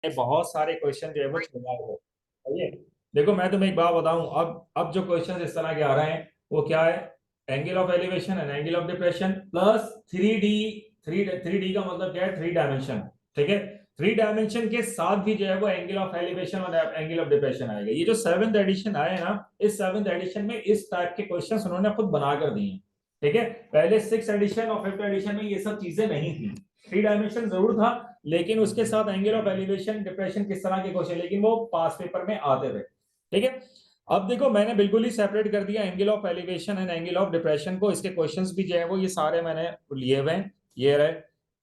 बहुत सारे क्वेश्चन जो है वो छुड़वा हुए सही है। देखो मैं तुम्हें एक बात बताऊं, अब जो क्वेश्चन इस तरह के आ रहे हैं वो क्या है, angle of elevation and angle of depression plus 3D। Three D का मतलब क्या है, 3 डायमेंशन। ठीक है, 3 डायमेंशन के साथ भी जो है वो एंगल ऑफ एलिवेशन और एंगल ऑफ डिप्रेशन आएगा। ये जो 7th एडिशन आए ना, इस 7th एडिशन में इस टाइप के क्वेश्चन उन्होंने खुद बना कर दिए हैं। ठीक है, पहले 6th एडिशन और 5th एडिशन में ये सब चीजें नहीं थी। 3 डायमेंशन जरूर था, लेकिन उसके साथ एंगल ऑफ एलिवेशन डिप्रेशन किस तरह के क्वेश्चन, लेकिन वो पास पेपर में आते थे। ठीक है, अब देखो मैंने बिल्कुल ही सेपरेट कर दिया angle of elevation and angle of depression को। इसके क्वेश्चंस भी जो है वो ये सारे मैंने लिए हुए हैं, ये रहे।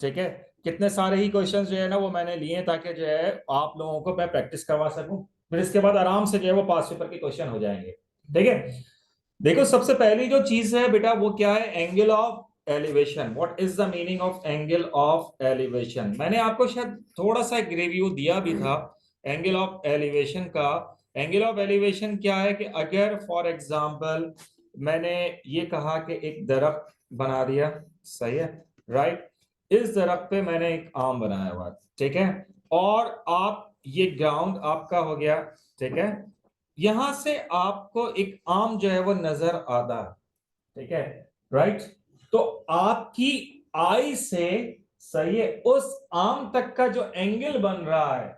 ठीक है, कितने सारे ही क्वेश्चंस जो है ना वो मैंने लिए ताकि जो है आप लोगों को मैं प्रैक्टिस करवा सकूं, फिर इसके बाद आराम से जो है वो पास पेपर के क्वेश्चन हो जाएंगे। ठीक है, देखो सबसे पहली जो चीज है बेटा वो क्या है, angle of elevation. What is the meaning of angle of elevation? मैंने आपको शायद थोड़ा सा एक रिव्यू दिया भी था एंगल ऑफ एलिवेशन का। एंगल ऑफ एलिवेशन क्या है कि अगर फॉर एग्जांपल मैंने ये कहा कि एक दरख्त बना दिया, सही है, राइट, इस दरख्त पे मैंने एक आम बनाया हुआ, ठीक है, और आप ये ग्राउंड आपका हो गया, ठीक है, यहां से आपको एक आम जो है वो नजर आता है, ठीक है, राइट, तो आपकी आई से, सही है, उस आम तक का जो एंगल बन रहा है,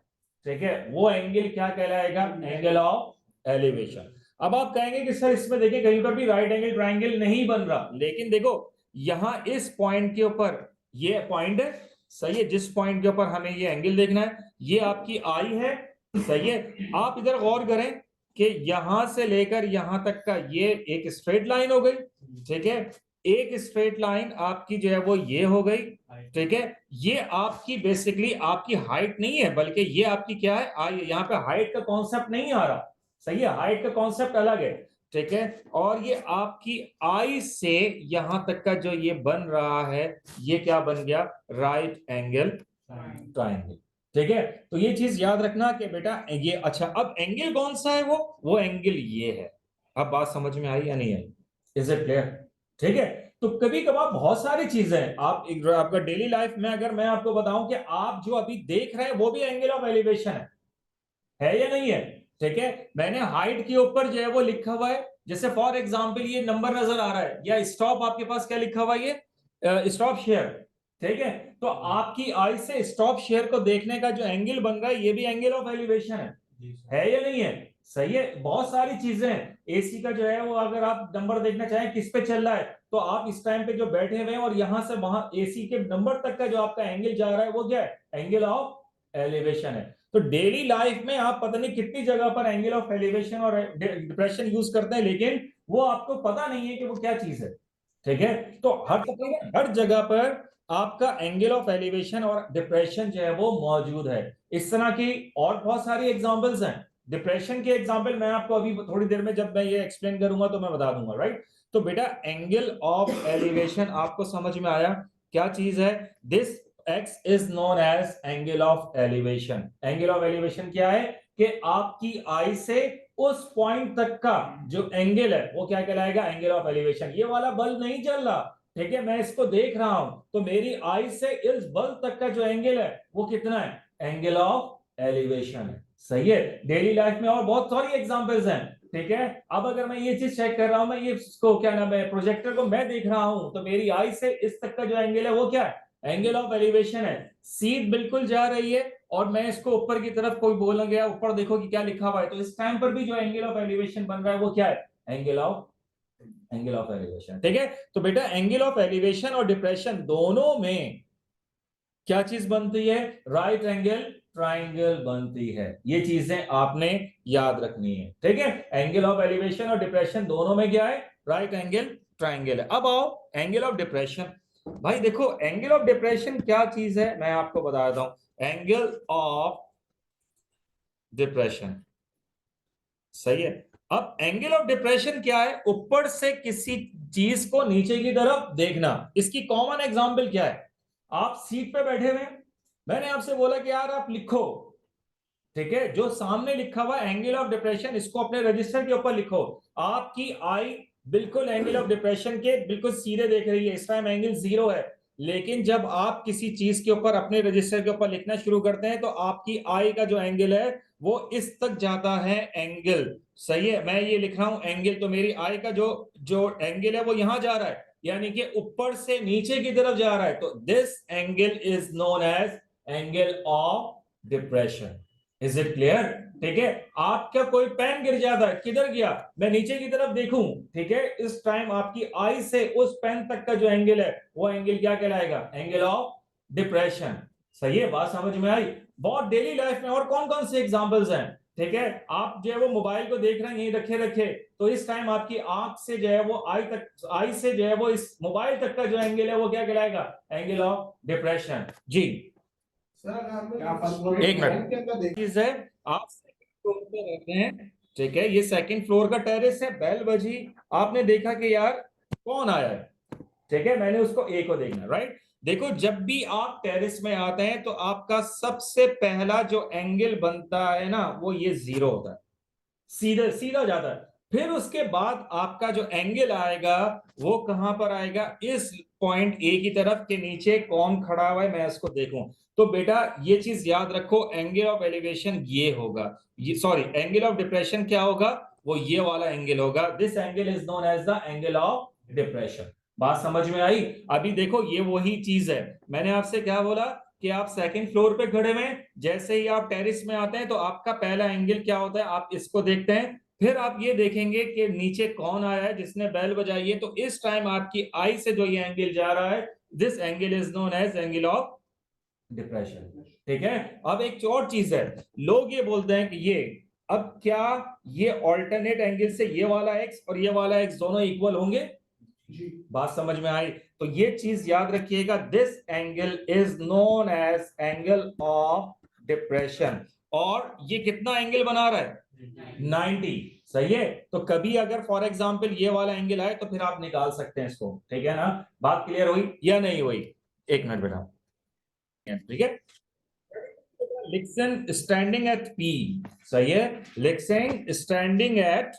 ठीक है, वो एंगल क्या कहलाएगा, एंगल ऑफ एलिवेशन। अब आप कहेंगे कि सर इसमें देखिए कहीं पर भी राइट एंगल ट्राइंगल नहीं बन रहा, लेकिन देखो यहां इस पॉइंट के ऊपर, ये पॉइंट है, सही है, जिस पॉइंट के ऊपर हमें ये एंगल देखना है, ये आपकी आई है, सही है। आप इधर गौर करें कि यहां से लेकर यहां तक का ये एक स्ट्रेट लाइन हो गई, ठीक है, एक स्ट्रेट लाइन आपकी जो है वो ये हो गई, ठीक है, ये आपकी बेसिकली आपकी हाइट नहीं है, बल्कि ये आपकी क्या है, यहाँ पे हाइट का कॉन्सेप्ट नहीं आ रहा, सही है, हाइट का कॉन्सेप्ट अलग है, ठीक है, और ये आपकी आई से यहां तक का जो ये बन रहा है, ये क्या बन गया, राइट एंगल ट्राइंगल। ठीक है, तो ये चीज याद रखना कि बेटा ये, अच्छा अब एंगल कौन सा है, वो एंगल ये है। अब बात समझ में आई या नहीं आई, इज इट क्लियर? ठीक है, तो कभी कभार बहुत सारी चीजें हैं, आपका डेली लाइफ में अगर मैं आपको बताऊं कि आप जो अभी देख रहे हैं वो भी एंगल ऑफ एलिवेशन है या नहीं है? ठीक है, मैंने हाइट के ऊपर जो है वो लिखा हुआ है, जैसे फॉर एग्जांपल ये नंबर नजर आ रहा है, या स्टॉप आपके पास क्या लिखा हुआ है, ये स्टॉप शेयर, ठीक है, तो आपकी आई से स्टॉप शेयर को देखने का जो एंगल बन रहा है ये भी एंगल ऑफ एलिवेशन है या नहीं है? सही है, बहुत सारी चीजें हैं। एसी का जो है वो अगर आप नंबर देखना चाहें किस पे चल रहा है, तो आप इस टाइम पे जो बैठे हुए हैं और यहां से वहां एसी के नंबर तक का जो आपका एंगल जा रहा है वो क्या है, एंगल ऑफ एलिवेशन है। तो डेली लाइफ में आप पता नहीं कितनी जगह पर एंगल ऑफ एलिवेशन और डिप्रेशन यूज करते हैं, लेकिन वो आपको पता नहीं है कि वो क्या चीज है। ठीक है, तो हर जगह पर आपका एंगल ऑफ एलिवेशन और डिप्रेशन जो है वो मौजूद है। इस तरह की और बहुत सारी एग्जांपल्स हैं। डिप्रेशन के एग्जांपल मैं आपको अभी थोड़ी देर में जब मैं ये एक्सप्लेन करूंगा तो मैं बता दूंगा, राइट। तो बेटा एंगल ऑफ एलिवेशन आपको समझ में आया क्या चीज है? This X is known as angle of elevation. Angle of elevation क्या है कि आपकी आई से उस पॉइंट तक का जो एंगल है वो क्या कहलाएगा, एंगल ऑफ एलिवेशन। ये वाला बल्ब नहीं चल रहा, ठीक है, मैं इसको देख रहा हूं, तो मेरी आई से इस बल्ब तक का जो एंगल है वो कितना है, एंगल ऑफ एलिवेशन है। सही है, डेली लाइफ में और बहुत सारी एग्जांपल्स हैं। ठीक है, अब अगर मैं ये चीज चेक कर रहा हूं, मैं ये इसको क्या नाम है, प्रोजेक्टर को मैं देख रहा हूं, तो मेरी आई से इस तक का जो एंगल है वो क्या है, एंगल ऑफ एलिवेशन है। सीध बिल्कुल जा रही है और मैं इसको ऊपर की तरफ कोई बोलना गया, ऊपर देखो कि क्या लिखा हुआ है, तो इस टाइम पर भी जो एंगल ऑफ एलिवेशन बन रहा है वो क्या है, एंगल ऑफ एलिवेशन। ठीक है, तो बेटा एंगल ऑफ एलिवेशन और डिप्रेशन दोनों में क्या चीज बनती है, राइट एंगल ट्राइंगल बनती है। ये चीजें आपने याद रखनी है। ठीक है, एंगल ऑफ एलिवेशन और डिप्रेशन दोनों में क्या है, राइट एंगल ट्राइंगल है। अब आओ एंगल ऑफ डिप्रेशन। भाई देखो एंगल ऑफ डिप्रेशन क्या चीज है मैं आपको बता देता हूं। एंगल ऑफ डिप्रेशन, सही है। अब एंगल ऑफ डिप्रेशन क्या है, ऊपर से किसी चीज को नीचे की तरफ देखना। इसकी कॉमन एग्जांपल क्या है, आप सीट पे बैठे हुए, मैंने आपसे बोला कि यार आप लिखो, ठीक है, जो सामने लिखा हुआ एंगल ऑफ डिप्रेशन इसको अपने रजिस्टर के ऊपर लिखो। आपकी आई बिल्कुल एंगल ऑफ डिप्रेशन के बिल्कुल सीधे देख रही है, इस टाइम एंगल 0 है। लेकिन जब आप किसी चीज के ऊपर अपने रजिस्टर के ऊपर लिखना शुरू करते हैं तो आपकी आई का जो एंगल है वो इस तक जाता है एंगल। सही है, मैं ये लिख रहा हूं एंगल, तो मेरी आई का जो जो एंगल है वो यहां जा रहा है, यानी कि ऊपर से नीचे की तरफ जा रहा है, तो this angle is known as angle of depression. Is it clear? ठीक है, आपका कोई पेन गिर जाता है, किधर गया, मैं नीचे की तरफ देखूं, ठीक है, इस टाइम आपकी आई से उस पेन तक का जो एंगल है वो एंगल क्या कहलाएगा, एंगल ऑफ डिप्रेशन। सही है, बात समझ में आई? बहुत डेली लाइफ में और कौन कौन से एग्जांपल्स हैं, ठीक है, आप जो है वो मोबाइल को देख रहे हैं यहीं रखे रखे, तो इस टाइम आपकी आंख से जो है वो आई तक, आई से जो है वो इस मोबाइल तक का जो एंगल है वो क्या कहलाएगा, एंगल ऑफ डिप्रेशन। जी एक मिनट, चीज है, आप सेकंड फ्लोर पे रहते हैं, ठीक है, ये सेकंड फ्लोर का टेरेस है, बेल बजी, आपने देखा कि यार कौन आया है, ठीक है, मैंने उसको ए को देखना, राइट। देखो जब भी आप टेरेस में आते हैं तो आपका सबसे पहला जो एंगल बनता है ना वो ये 0 होता है, सीधा सीधा जाता है, फिर उसके बाद आपका जो एंगल आएगा वो कहां पर आएगा, इस पॉइंट ए की तरफ के नीचे कौन खड़ा हुआ है मैं इसको देखूं। तो बेटा ये चीज याद रखो, एंगल ऑफ एलिवेशन ये होगा, ये सॉरी एंगल ऑफ डिप्रेशन क्या होगा, वो ये वाला एंगल होगा, this angle is known as the angle of depression. बात समझ में आई? अभी देखो ये वही चीज है, मैंने आपसे क्या बोला कि आप सेकंड फ्लोर पे खड़े हुए हैं, जैसे ही आप टेरिस में आते हैं तो आपका पहला एंगल क्या होता है, आप इसको देखते हैं, फिर आप ये देखेंगे कि नीचे कौन आया है जिसने बेल बजाई है, तो इस टाइम आपकी आई से जो ये एंगल जा रहा है, this angle is known as angle of depression. ठीक है, अब एक और चीज है, लोग ये बोलते हैं कि ये अब क्या ये ऑल्टरनेट एंगल से ये वाला एक्स और ये वाला एक्स दोनों इक्वल होंगे? बात समझ में आई? तो ये चीज याद रखिएगा, this angle is known as angle of depression, और ये कितना एंगल बना रहा है, 90। सही है, तो कभी अगर फॉर एग्जांपल ये वाला एंगल आए तो फिर आप निकाल सकते हैं इसको, ठीक है ना? बात क्लियर हुई या नहीं हुई? एक मिनट बेटा, ठीक है, लिक्सन स्टैंडिंग एट पी, सही है, लिक्सन standing at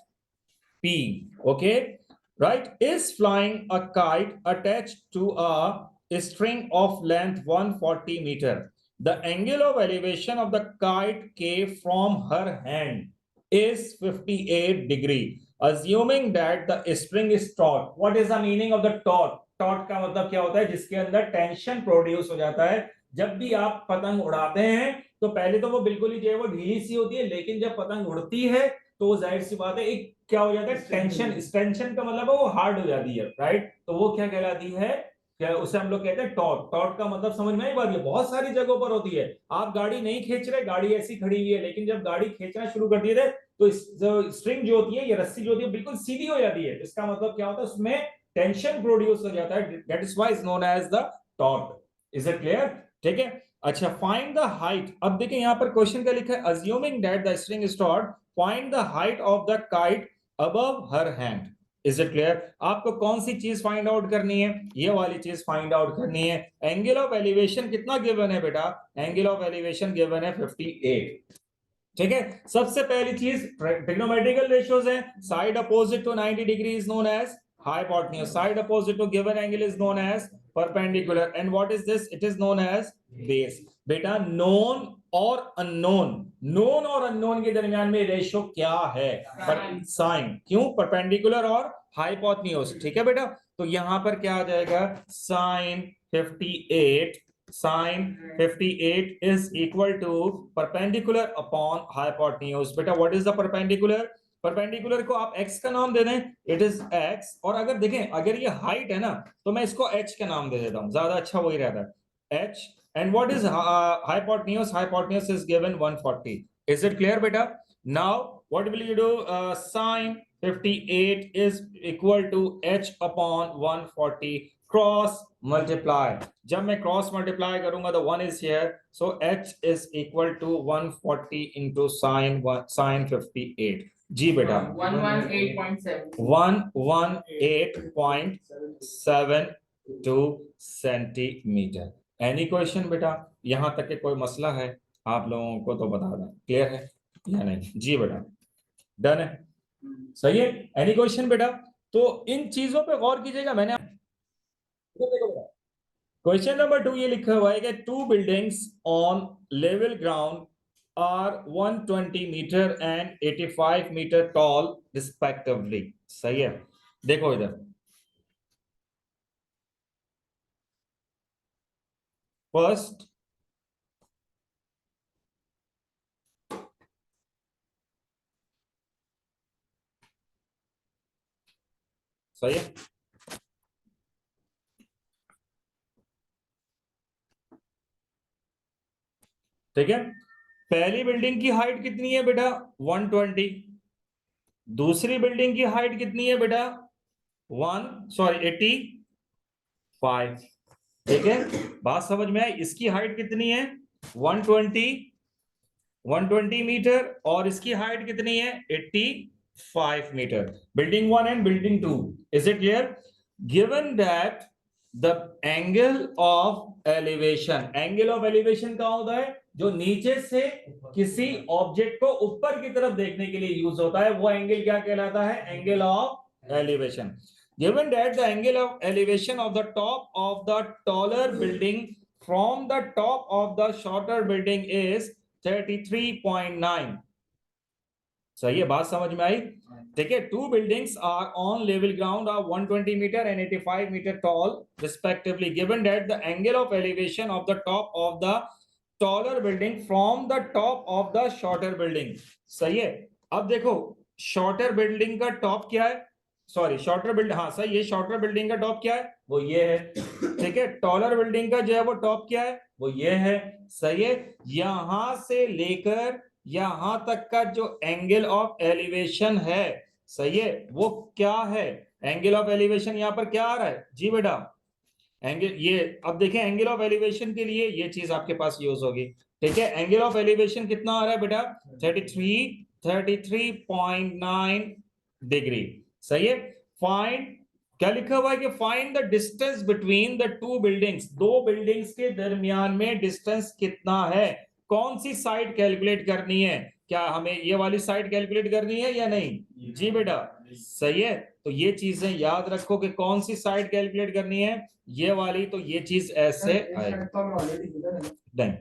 P, okay, right, is flying a kite attached to a string of length 140 meter. The angle of elevation of the kite K from her hand is 58 degree. Assuming that the string is taut. What is the meaning of the taut? Taut का मतलब क्या होता है, जिसके अंदर tension produce हो जाता है। जब भी आप पतंग उड़ाते हैं तो पहले तो वो बिल्कुल ही जो है वो ढीली सी होती है, लेकिन जब पतंग उड़ती है तो जाहिर सी बात है एक क्या हो जाता है, टेंशन, टेंशन का मतलब है वो हार्ड हो जाती है, राइट, तो वो क्या कहलाती है, क्या उसे हम लोग कहते हैं टॉर्क। टॉर्क का मतलब समझ में आई बात? ये बहुत सारी जगहों पर होती है, आप गाड़ी नहीं खींच रहे, गाड़ी ऐसी खड़ी हुई है, लेकिन जब गाड़ी खींचना शुरू कर दिए थे तो जो स्ट्रिंग जो होती है, ये रस्सी जो होती है बिल्कुल सीधी हो जाती है, इसका मतलब क्या होता है, उसमें टेंशन प्रोड्यूस हो जाता है, that is why is known as the torque. Is it clear? ठीक है, अच्छा, फाइंड द हाइट। अब देखिए यहां पर क्वेश्चन क्या लिखा है, assuming that the string is torque, find the height of the kite above her hand. Is it clear? आपको कौन सी चीज फाइंड आउट करनी है, ये वाली चीज फाइंड आउट करनी है। एंगल ऑफ एलिवेशन कितना गिवन है बेटा, एंगल ऑफ एलिवेशन गिवन है 58। ठीक है, सबसे पहली चीज ट्रिग्नोमेट्रिकल रेशियोज है, side opposite to 90 degree is known as hypotenuse, side opposite to given angle is known as perpendicular, and what is this, it is known as base. बेटा known और unknown, known और unknown के दरमियान में ratio क्या है, पर sign, क्यों, परपेंडिकुलर और हाइपोटेन्यूज। ठीक है बेटा, तो यहां पर क्या आ जाएगा, sign 58, sin 58 is equal to perpendicular upon hypotenuse। बेटा what is the perpendicular, perpendicular को आप x का नाम दे दें, इट इज x, और अगर देखें अगर ये हाइट है ना तो मैं इसको h का नाम दे देता हूं, ज्यादा अच्छा वही रहता है, h। And what is hypotenuse, hypotenuse is given 140। is it clear बेटा? now what will you do, sin 58 is equal to h upon 140, cross multiply, जब मैं क्रॉस मल्टीप्लाई करूंगा तो 1 is here, so h is equal to 140 into sine 58। जी बेटा 118.72 centimetre. Any question बेटा, यहां तक के कोई मसला है आप लोगों को तो बता दें, क्लियर है या नहीं? जी बेटा, डन है, सही है, एनी क्वेश्चन बेटा? तो इन चीजों पे गौर कीजिएगा, मैंने देखो बेटा क्वेश्चन नंबर 2 ये लिखा हुआ है कि two buildings on level ground are 120 metre and 85 metre tall respectively. सही है, देखो इधर फर्स्ट सही है, ठीक है। पहली बिल्डिंग की हाइट कितनी है बेटा 120, दूसरी बिल्डिंग की हाइट कितनी है बेटा 85, ठीक है। बात समझ में आई, इसकी हाइट कितनी है 120 मीटर और इसकी हाइट कितनी है 85 metre, building 1 and building 2। Is it clear? Given that the angle of elevation, angle of elevation क्या होता है, जो नीचे से किसी ऑब्जेक्ट को ऊपर की तरफ देखने के लिए यूज होता है, वो एंगल क्या कहलाता है, angle of elevation. Given that the angle of elevation of the top of the taller building from the top of the shorter building is 33.9। सही है, बात समझ में आई? ठीक है, two buildings are on level ground are 120 metre and 85 metre tall respectively. Given that the angle of elevation of the top of the taller building from the top of the shorter building. सही है। अब देखो shorter building का top क्या है, sorry shorter building, हाँ सही है, शॉर्टर बिल्डिंग का टॉप क्या है, वो ये है, ठीक है। टॉलर बिल्डिंग का जो है वो टॉप क्या है, वो ये है, सही है। यहां से लेकर यहां तक का जो एंगल ऑफ एलिवेशन है, सही है, वो क्या है, एंगल ऑफ एलिवेशन यहां पर क्या आ रहा है जी बेटा, एंगल ये, अब देखें एंगल ऑफ एलिवेशन के लिए ये चीज आपके पास यूज होगी, ठीक है। एंगल ऑफ एलिवेशन कितना आ रहा है बेटा 33.9 डिग्री, सही है। फाइंड, क्या लिखा हुआ है कि find the distance between the two buildings, दो बिल्डिंग्स के दरमियान में डिस्टेंस कितना है, कौन सी साइड कैलकुलेट करनी है, क्या हमें ये वाली साइड कैलकुलेट करनी है या नहीं जी बेटा, सही है। तो ये चीजें याद रखो कि कौन सी साइड कैलकुलेट करनी है, ये वाली, तो ये चीज ऐसे नहीं,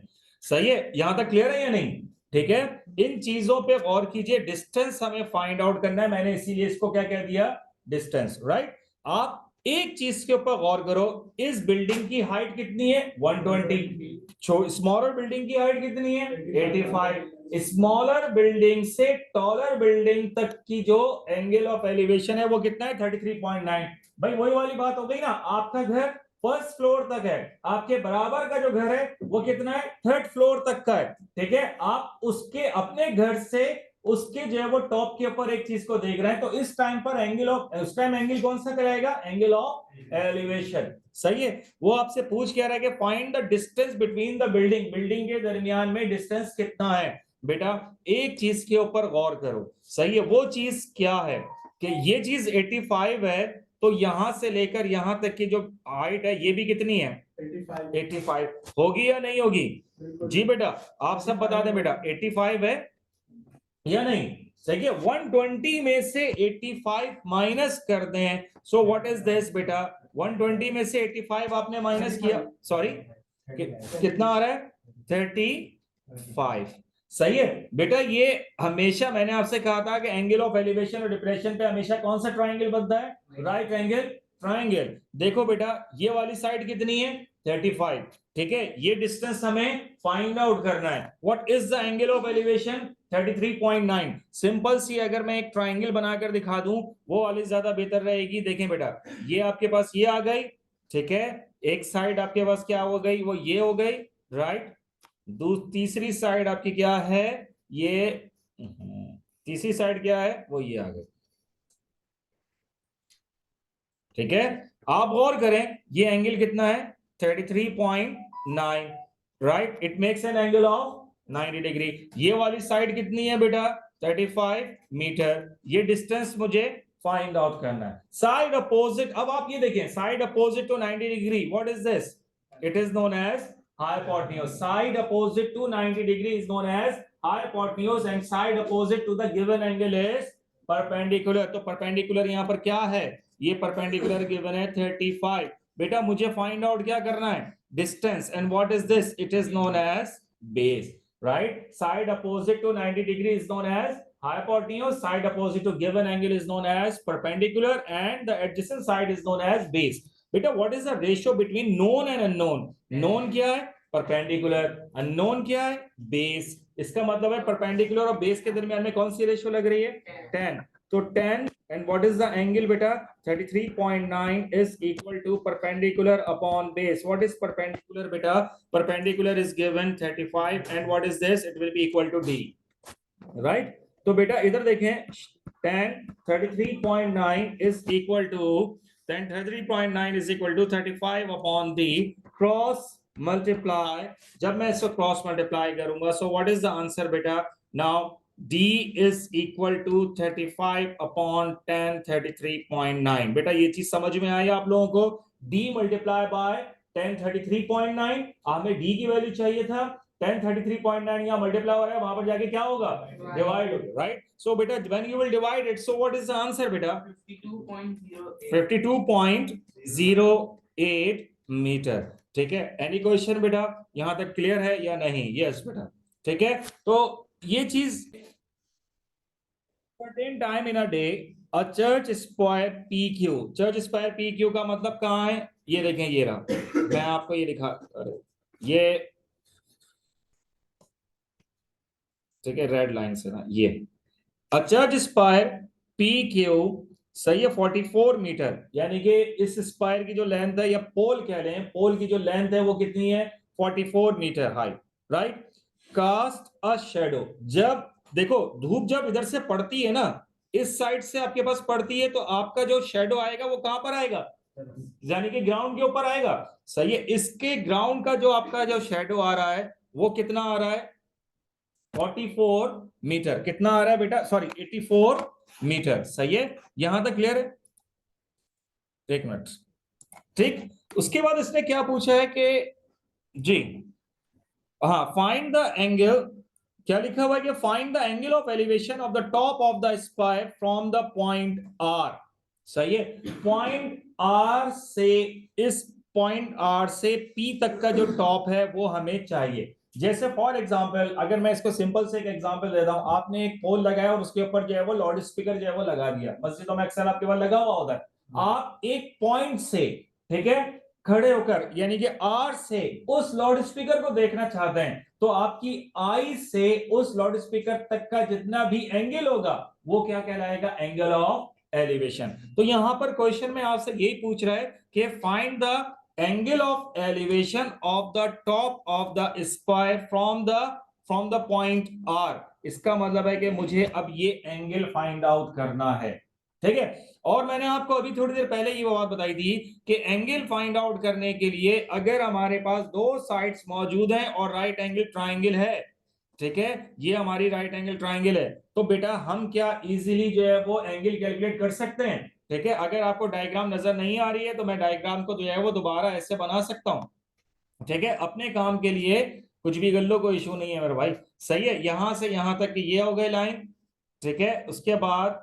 सही है। यहां तक क्लियर है या नहीं, ठीक है। इन चीजों पे गौर कीजिए, डिस्टेंस हमें फाइंड आउट करना है, मैंने इसीलिए इसको क्या कह दिया, डिस्टेंस, राइट। आप एक चीज के ऊपर गौर करो, इस बिल्डिंग की हाइट कितनी है 120, स्मॉलर बिल्डिंग की हाइट कितनी है 85, स्मॉलर बिल्डिंग से टॉलर बिल्डिंग तक की जो एंगल ऑफ एलिवेशन है वो कितना है 33.9। भाई वही वाली बात हो गई ना, आपका घर फर्स्ट फ्लोर तक है, आपके बराबर का जो घर है वो कितना है थर्ड फ्लोर तक का है, ठीक है। आप उसके अपने घर से उसके जो है वो टॉप के ऊपर एक चीज को देख रहे हैं, तो इस टाइम पर एंगल ऑफ, उस टाइम एंगल कौन सा कराएगा, एंगल ऑफ एलिवेशन, सही है। वो आपसे पूछ क्या रहा है कि find the distance between the building, building के दरमियान में डिस्टेंस कितना है। बेटा एक चीज के ऊपर गौर करो, सही है, वो चीज क्या है कि ये चीज 85 है, तो यहां से लेकर यहां तक की जो हाइट है ये भी कितनी है 85 होगी या नहीं होगी जी बेटा, आप सब बता दें बेटा 85 है या नहीं, सही है। 120 में से 85 माइनस कर दें, सो व्हाट इज दिस बेटा, 120 में से 85 आपने माइनस किया, सॉरी कितना आ रहा है 35, सही है बेटा। ये हमेशा मैंने आपसे कहा था कि एंगल ऑफ एलिवेशन और डिप्रेशन पे हमेशा कौन सा ट्राइंगल बनता है, राइट एंगल ट्राइंगल। देखो बेटा ये वाली साइड कितनी है 35, ठीक है, ये डिस्टेंस हमें फाइंड आउट करना है, what is the angle of elevation 33.9। Simple see अगर मैं एक ट्राइंगल बनाकर दिखा दूं वो वाली ज्यादा बेहतर रहेगी। देखें बेटा ये आपके पास ये आ गई, ठीक है, एक साइड आपके पास क्या हो गई, वो ये हो गई, राइट। तीसरी साइड आपकी क्या है, ये तीसरी साइड क्या है, वो ये आ गई, ठीक है। आप गौर करें ये एंगल कितना है 33.9, right, it makes an angle of 90 degree. ये वाली साइड कितनी है बेटा 35 मीटर, ये डिस्टेंस मुझे फाइंड आउट करना है। साइड अपोजिट, अब आप ये देखें side opposite to 90 degree, what is this, it is known as hypotenuse, side opposite to 90 degree is known as hypotenuse and side opposite to the given angle is perpendicular। तो perpendicular यहां पर क्या है, ये परपेंडिकुलर गिवन है 35, बेटा मुझे find out क्या करना है, distance, and what is this, it is known as base, right. Side opposite to 90 degree is known as hypotenuse, side opposite to given angle is known as perpendicular, and the adjacent side is known as base. बेटा what is the ratio between known and unknown? known क्या है, perpendicular, unknown क्या है, base। इसका मतलब है perpendicular और base के दरमियान में कौन सी रेशियो लग रही है, 10। तो 10 and what is the angle बेटा, 33.9 is equal to perpendicular upon base. What is perpendicular बेटा, perpendicular is given 35 and what is this, it will be equal to D, right? तो बेटा इधर देखें, tan 33.9 is equal to, tan 33.9 is equal to 35 upon the cross multiply, जब मैं इसको cross multiply करूंगा, so what is the answer बेटा, now D is equal to 35 upon tan 33.9। बेटा ये चीज समझ में आई आप लोगों को, D मल्टीप्लाई बाय tan 33.9, हमें D की वैल्यू चाहिए था, tan 33.9 यहाँ मल्टीप्लाई हो रहा है, वहां पर जाके क्या होगा, डिवाइड होगा, राइट। सो बेटा when you will divide it, so what is the answer बेटा, 52.08 मीटर, ठीक है। एनी क्वेश्चन बेटा, यहां तक क्लियर है या नहीं, यस बेटा, ठीक है। तो ये चीज, certain time in a day a church square PQ, church square PQ का मतलब कहाँ है, ये देखें, ये रहा, मैं आपको ये दिखा, ये ठीक है, रेड लाइन से ना, ये चर्च स्पायर पी क्यू, सही है, 44 मीटर, यानी कि इस स्पायर की जो लेंथ है, या पोल कह लें, पोल की जो लेंथ है वो कितनी है, 44 metre high, right. Cast a shadow, जब देखो धूप जब इधर से पड़ती है ना, इस साइड से आपके पास पड़ती है, तो आपका जो शेडो आएगा वो कहां पर आएगा, यानी कि ग्राउंड के ऊपर आएगा, सही है। इसके ग्राउंड का जो आपका जो शेडो आ रहा है वो कितना आ रहा है, 44 मीटर, कितना आ रहा है बेटा, सॉरी 84 मीटर, सही है, यहां तक क्लियर है, एक मिनट, ठीक। उसके बाद इसने क्या पूछा है कि जी, हाँ, फाइंड द एंगल, क्या लिखा हुआ है कि find the angle of elevation of the top of the spire from the point R, सही है, पॉइंट आर से, इस पॉइंट आर से पी तक का जो टॉप है वो हमें चाहिए। जैसे फॉर एग्जांपल, अगर मैं इसको सिंपल से एक एग्जांपल देता हूं, आपने एक पोल लगाया और उसके ऊपर जो है वो लाउड स्पीकर जो है वो लगा दिया, मस्जिदों में अक्सर आपके पास लगा हुआ होता है, आप एक पॉइंट से, ठीक है, खड़े होकर, यानी कि आर से उस लाउड स्पीकर को देखना चाहते हैं, तो आपकी आई से उस लाउड स्पीकर तक का जितना भी एंगल होगा वो क्या कहलाएगा, एंगल ऑफ एलिवेशन। तो यहां पर क्वेश्चन में आपसे यही पूछ रहा है कि find the angle of elevation of the top of the spire from the point R. इसका मतलब है कि मुझे अब ये एंगल फाइंड आउट करना है, ठीक है। और मैंने आपको अभी थोड़ी देर पहले ये बात बताई थी कि एंगल फाइंड आउट करने के लिए अगर हमारे पास दो साइड्स मौजूद हैं और राइट एंगल ट्राइंगल है, ठीक है, ये हमारी राइट एंगल ट्राइंगल है, तो बेटा हम क्या इजीली जो है वो एंगल कैलकुलेट कर सकते हैं, ठीक है। अगर आपको डायग्राम नजर नहीं आ रही है तो मैं डायग्राम को जो है वो दोबारा ऐसे बना सकता हूं, ठीक है, अपने काम के लिए कुछ भी कर लो, कोई इशू नहीं है मेरे भाई, सही है। यहां से यहां तक ये हो गई लाइन, ठीक है, उसके बाद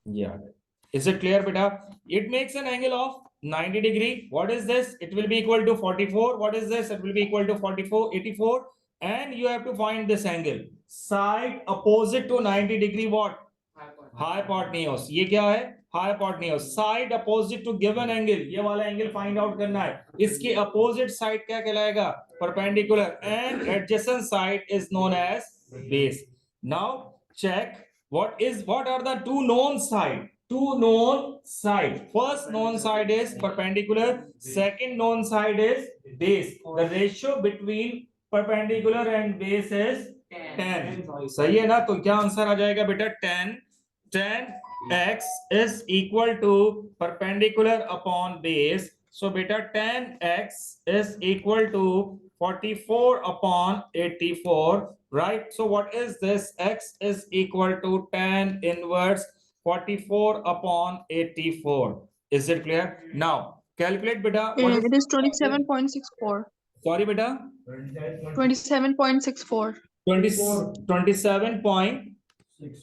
ये आ गए, इज इट क्लियर बेटा, it makes an angle of 90 degree, what is this, it will be equal to 44, what is this, it will be equal to 44 84, and you have to find this angle, side opposite to 90 degree, what, hypotenuse, ये क्या है, hypotenuse, side opposite to given angle, ये वाला angle find out करना है, इसके opposite side क्या कहलाएगा, perpendicular, and adjacent side is known as base। now check what are the two known side, first known side is perpendicular, second known side is base, the ratio between perpendicular and base is 10, सही है ना। तो क्या answer आ जाएगा बेटा, 10 x is equal to perpendicular upon base, so beta 10x is equal to 44 upon 84, right। so what is this, x is equal to tan inverse 44 upon 84, is it clear? now calculate beta, It is 27.64. sorry beta, 27.64. 27.64,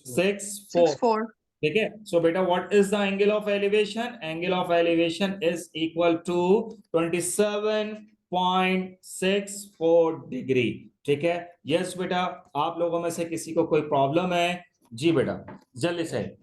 64. ठीक है। So बेटा what is the angle of elevation? Angle of elevation is equal to 27.64 degree. ठीक है। Yes बेटा, आप लोगों में से किसी को कोई प्रॉब्लम है? जी बेटा जल्दी से।